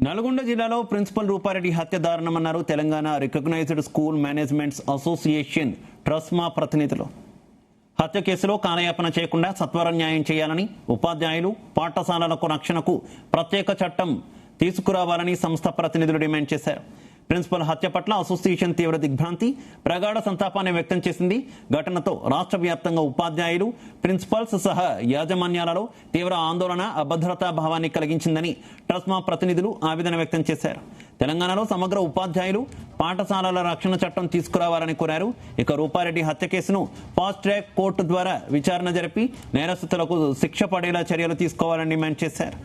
నల్గొండ జిల్లాలో ప్రిన్సిపల్ రూపారెడ్డి హత్య దారుణమన్నారు Telangana recognised school managements association TRSMA ప్రతినిధులు. హత్య కేసులో కాలయాపన చేయకుండా సత్వర న్యాయం చేయాలని, ఉపాధ్యాయులు, పాఠశాలలకు రక్షణకు ప్రత్యేక చట్టం తీసుకురావాలని సంస్థ ప్రతినిధులు డిమాండ్ చేశారు. ప్రిన్సిపల్ హత్య పట్ల అసోసియేషన్ తీవ్ర దిగ్భ్రాంతి, ప్రగాఢ సంతాపాన్ని వ్యక్తం చేసింది. ఘటనతో రాష్ట్ర వ్యాప్తంగా ఉపాధ్యాయులు, ప్రిన్సిపల్స్ సహా యాజమాన్యాలలో తీవ్ర ఆందోళన, అభద్రతా భావాన్ని కలిగించిందని ట్రస్మా ప్రతినిధులు ఆవేదన వ్యక్తం చేశారు. తెలంగాణలో సమగ్ర ఉపాధ్యాయులు, పాఠశాలల రక్షణ చట్టం తీసుకురావాలని కోరారు. ఇక రూపారెడ్డి హత్య కేసును ఫాస్ట్ ట్రాక్ కోర్టు ద్వారా విచారణ జరిపి నేరస్తులకు శిక్ష పడేలా చర్యలు తీసుకోవాలని డిమాండ్ చేశారు.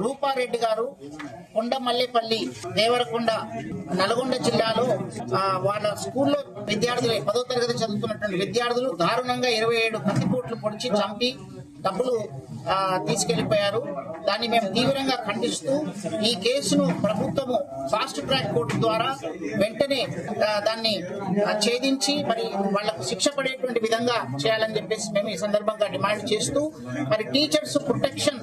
రూపారెడ్డి గారు కొండమల్లేపల్లి, దేవరకొండ, నల్గొండ జిల్లాలో వాళ్ళ స్కూల్లో విద్యార్థులు 10వ తరగతి చదువుతున్నటువంటి విద్యార్థులు దారుణంగా 27 కత్తిపోట్లు పొడిచి చంపి డబ్బులు తీసుకెళ్లిపోయారు. దాన్ని మేము తీవ్రంగా ఖండిస్తూ ఈ కేసును ప్రభుత్వము ఫాస్ట్ ట్రాక్ కోర్టు ద్వారా వెంటనే దాన్ని ఛేదించి మరి వాళ్లకు శిక్ష పడేటువంటి విధంగా చేయాలని చెప్పేసి మేము ఈ సందర్భంగా డిమాండ్ చేస్తూ మరి టీచర్స్ ప్రొటెక్షన్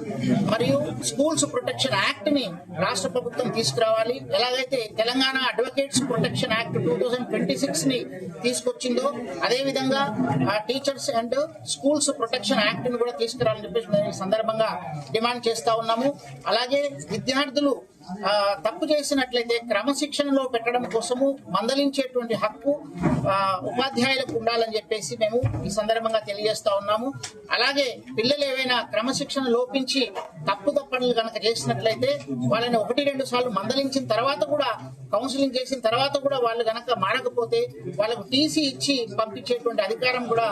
మరియు స్కూల్స్ ప్రొటెక్షన్ యాక్ట్ ని రాష్ట్ర ప్రభుత్వం తీసుకురావాలి. ఎలాగైతే తెలంగాణ అడ్వకేట్స్ ప్రొటెక్షన్ యాక్ట్ 2026 ని తీసుకొచ్చిందో అదే విధంగా teachers and schools protection act ని కూడా తీసుకురావాలని చెప్పేసి మేము ఈ సందర్భంగా డిమాండ్ చేస్తా ఉన్నాము. అలాగే విద్యార్థులు తప్పు చేసినట్లయితే క్రమశిక్షణలో పెట్టడం కోసము మందలించేటువంటి హక్కు ఉపాధ్యాయులకు ఉండాలని చెప్పేసి మేము ఈ సందర్భంగా తెలియజేస్తా ఉన్నాము. అలాగే పిల్లలు ఏవైనా క్రమశిక్షణ లోపించి తప్పులు కనుక చేసినట్లయితే వాళ్ళని 1-2 సార్లు మందలించిన తర్వాత కూడా, కౌన్సిలింగ్ చేసిన తర్వాత కూడా వాళ్ళు గనక మారకపోతే వాళ్ళకు టీసీ ఇచ్చి పంపించేటువంటి అధికారం కూడా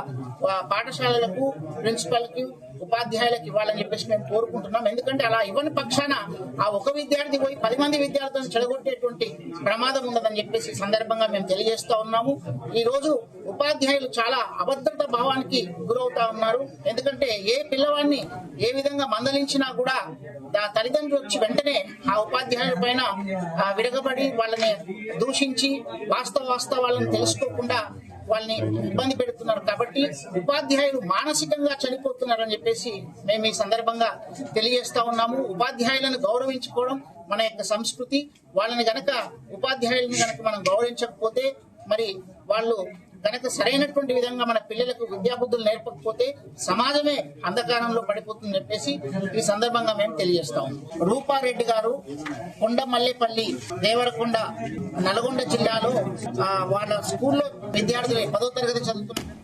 పాఠశాలలకు, ప్రిన్సిపల్ కి, ఉపాధ్యాయులకు ఇవ్వాలని చెప్పేసి మేము కోరుకుంటున్నాం. ఎందుకంటే అలా ఇవ్వని పక్షాన ఆ ఒక విద్యార్థి పోయి 10 మంది విద్యార్థులను చెడగొట్టేటువంటి ప్రమాదం ఉన్నదని చెప్పేసి సందర్భంగా మేము తెలియజేస్తా ఉన్నాము. ఈ రోజు ఉపాధ్యాయులు చాలా అభద్రత భావానికి గురవుతా ఉన్నారు. ఎందుకంటే ఏ పిల్లవాడిని ఏ విధంగా మందలించినా కూడా తల్లిదండ్రులు వచ్చి వెంటనే ఆ ఉపాధ్యాయుల పైన విరగబడి వాళ్ళని దూషించి వాస్తవాలను తెలుసుకోకుండా వాళ్ళని ఇబ్బంది పెడుతున్నారు. కాబట్టి ఉపాధ్యాయులు మానసికంగా చనిపోతున్నారని చెప్పేసి మేము ఈ సందర్భంగా తెలియజేస్తా ఉన్నాము. ఉపాధ్యాయులను గౌరవించుకోవడం మన యొక్క సంస్కృతి. వాళ్ళని గనక ఉపాధ్యాయులను గనక మనం గౌరవించకపోతే మరి వాళ్ళు కనుక సరైనటువంటి విధంగా మన పిల్లలకు విద్యాబుద్ధులు నేర్పకపోతే సమాజమే అంధకారంలో పడిపోతుందని చెప్పేసి ఈ సందర్భంగా మేము తెలియజేస్తాం. రూపారెడ్డి గారు కొండమల్లేపల్లి, దేవరకొండ, నల్గొండ జిల్లాలో వాళ్ళ స్కూల్లో విద్యార్థులు 10వ తరగతి చదువుతున్నారు.